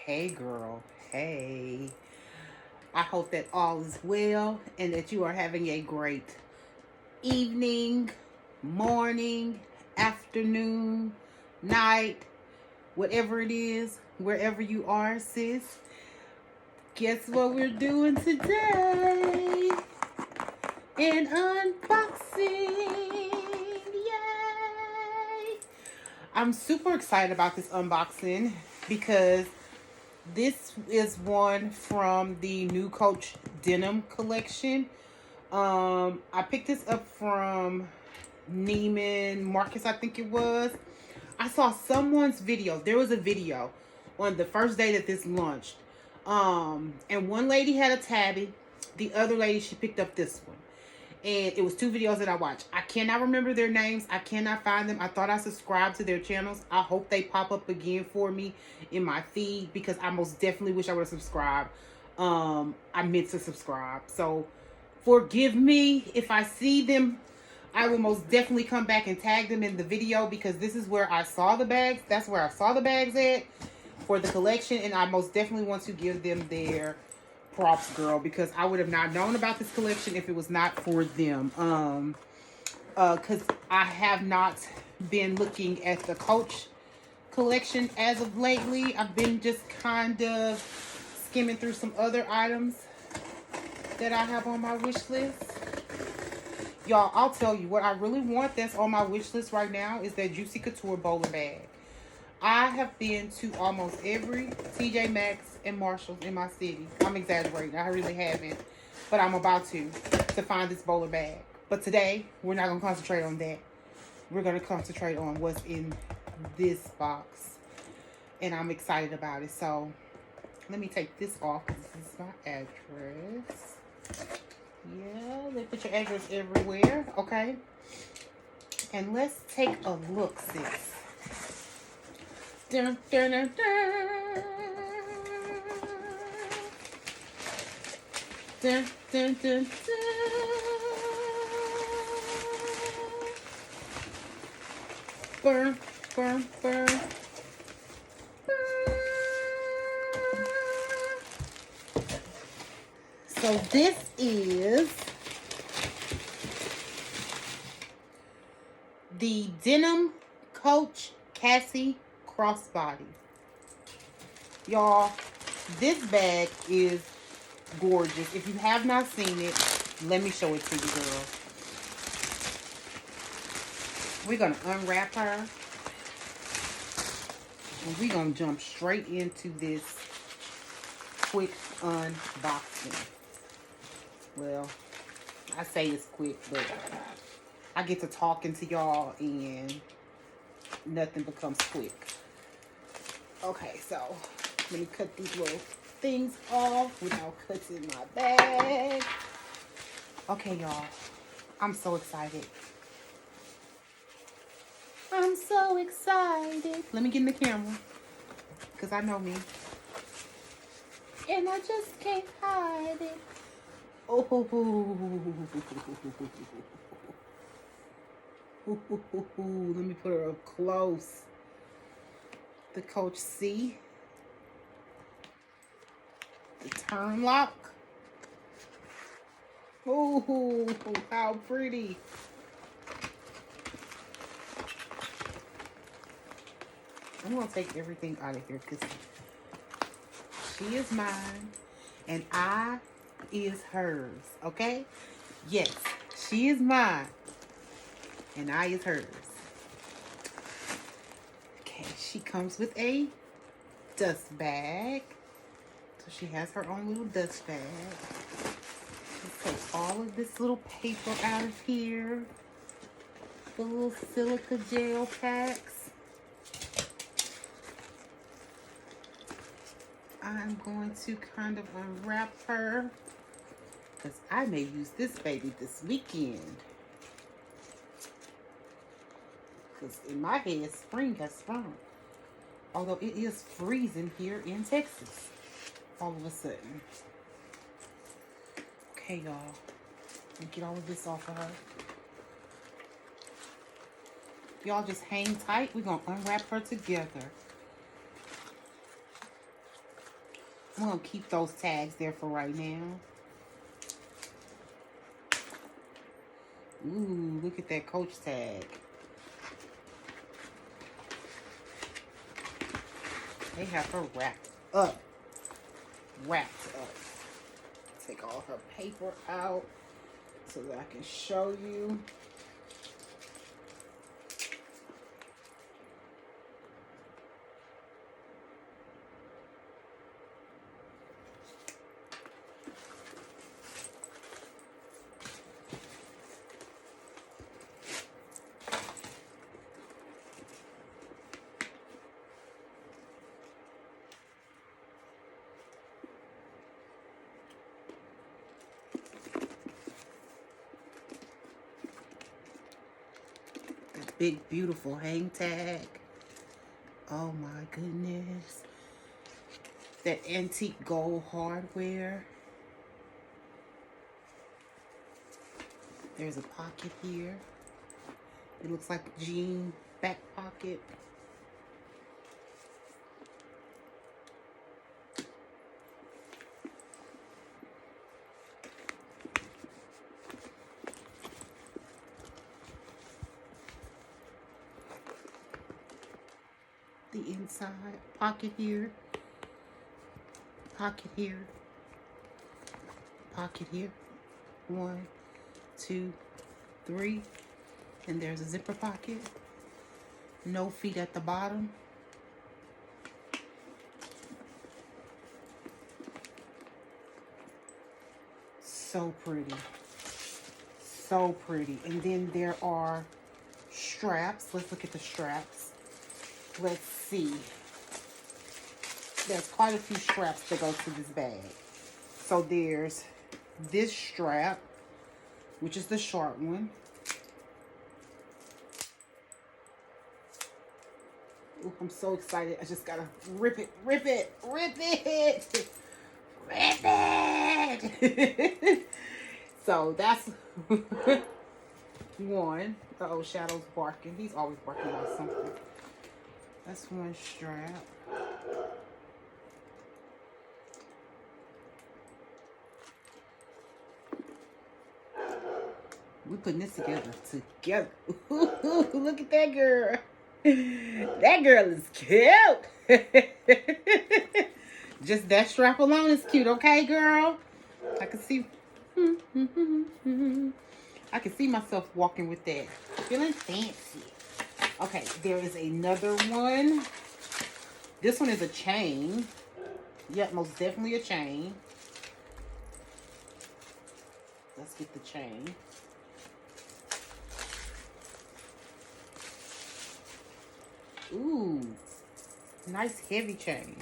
Hey girl, hey. I hope that all is well and that you are having a great evening, morning, afternoon, night, whatever it is, wherever you are, sis. Guess what we're doing today? An unboxing. Yay! I'm super excited about this unboxing because this is one from the new Coach Denim collection. I picked this up from Neiman Marcus, I think it was. I saw someone's video. There was a video on the first day that this launched. And one lady had a tabby. The other lady, she picked up this one. And it was two videos that I watched. I cannot remember their names. I cannot find them. I thought I subscribed to their channels. I hope they pop up again for me in my feed because I most definitely wish I would have subscribed. I meant to subscribe. So forgive me if I see them. I will most definitely come back and tag them in the video because this is where I saw the bags. That's where I saw the bags at for the collection. And I most definitely want to give them their props, girl, because I would have not known about this collection if it was not for them. Because I have not been looking at the Coach collection as of lately. I've been just kind of skimming through some other items that I have on my wish list. Y'all, I'll tell you what I really want that's on my wish list right now is that Juicy Couture bowler bag. I have been to almost every TJ Maxx and Marshalls in my city. I'm exaggerating. I really haven't. But I'm about to find this bowler bag. But today, we're not going to concentrate on that. We're going to concentrate on what's in this box. And I'm excited about it. So, let me take this off because this is my address. Yeah, they put your address everywhere. Okay. And let's take a look, sis. Dun, dun, dun, dun. Dun, dun, dun, dun. Burn, burn, burn. So this is the Denim Coach Cassie crossbody. Y'all, this bag is gorgeous. If you have not seen it, let me show it to you, girl. We're going to unwrap her. And we're going to jump straight into this quick unboxing. Well, I say it's quick, but I get to talking to y'all and nothing becomes quick. Okay, so let me cut these little things off without cutting my bag. Okay, y'all. I'm so excited. I'm so excited. Let me get in the camera. Because I know me. And I just can't hide it. Oh. Let me put her up close. The Coach C. The turn lock. Oh, how pretty. I'm going to take everything out of here because she is mine and I is hers, okay? Yes, she is mine and I is hers. Okay, she comes with a dust bag. So she has her own little dust bag. Let's take all of this little paper out of here. The little silica gel packs. I'm going to kind of unwrap her because I may use this baby this weekend. Because in my head, spring has sprung. Although it is freezing here in Texas all of a sudden. Okay, y'all. Let me get all of this off of her. Y'all just hang tight. We're going to unwrap her together. I'm going to keep those tags there for right now. Ooh, look at that Coach tag. They have her wrapped up. Wrapped up. Take all her paper out so that I can show you. Big beautiful hang tag. Oh my goodness. That antique gold hardware. There's a pocket here. It looks like a jean back pocket. The inside pocket here, pocket here, pocket here. 1, 2, 3, and there's a zipper pocket. No feet at the bottom. So pretty, so pretty. And then there are straps. Let's look at the straps. Let's see. There's quite a few straps that go to this bag. So there's this strap, which is the short one. Ooh, I'm so excited. I just gotta rip it, rip it, rip it, rip it. So that's one. Uh-oh, Shadow's barking. He's always barking about something. That's one strap. We're putting this together. Look at that girl. That girl is cute. Just that strap alone is cute, okay, girl? I can see. I can see myself walking with that. Feeling fancy. Okay, there is another one. This one is a chain. Yep, most definitely a chain. Let's get the chain. Ooh, nice heavy chain.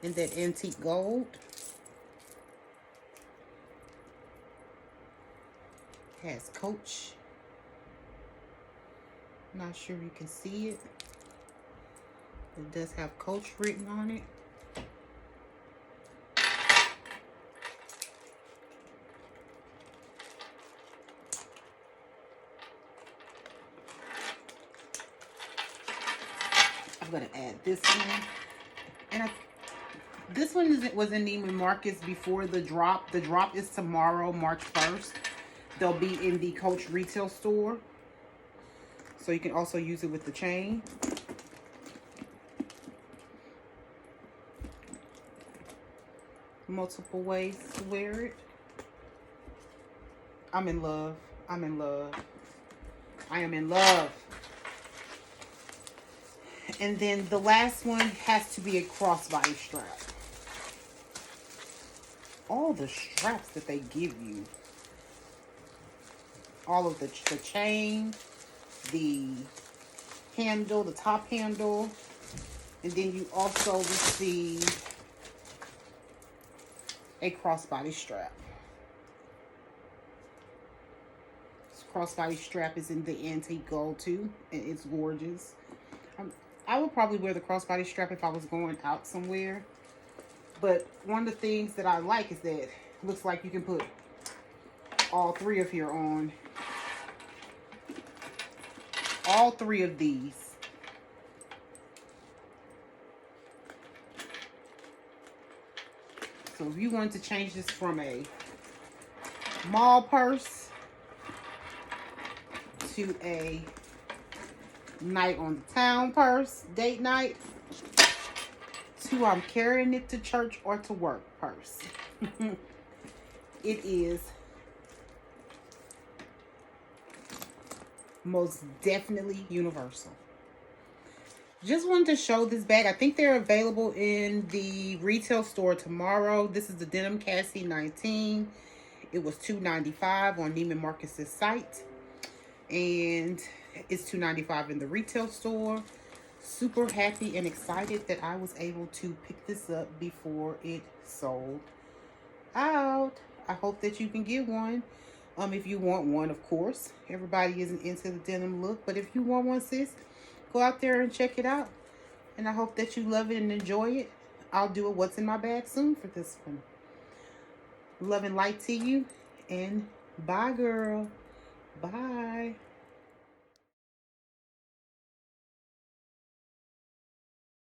In that antique gold. Has Coach. Not sure you can see it. It does have Coach written on it. I'm gonna add this one, and this one was in Neiman Marcus before the drop. The drop is tomorrow, March 1st. They'll be in the Coach retail store, so you can also use it with the chain. Multiple ways to wear it. I'm in love. I'm in love. I am in love. And then the last one has to be a crossbody strap. All the straps that they give you. All of the chain, the handle, the top handle. And then you also receive a crossbody strap. This crossbody strap is in the antique gold too, and it's gorgeous. I would probably wear the crossbody strap if I was going out somewhere. But one of the things that I like is that it looks like you can put all three of here on. All three of these. So if you wanted to change this from a mall purse to a night on the town purse, date night, to I'm carrying it to church or to work purse. It is most definitely universal. Just wanted to show this bag. I think they're available in the retail store tomorrow. This is the Denim Cassie 19. It was $2.95 on Neiman Marcus's site. And it's $2.95 in the retail store. Super happy and excited that I was able to pick this up before it sold out. I hope that you can get one. If you want one, of course. Everybody isn't into the denim look, but if you want one, sis, go out there and check it out. And I hope that you love it and enjoy it. I'll do a what's in my bag soon for this one. Love and light to you. And bye, girl. Bye.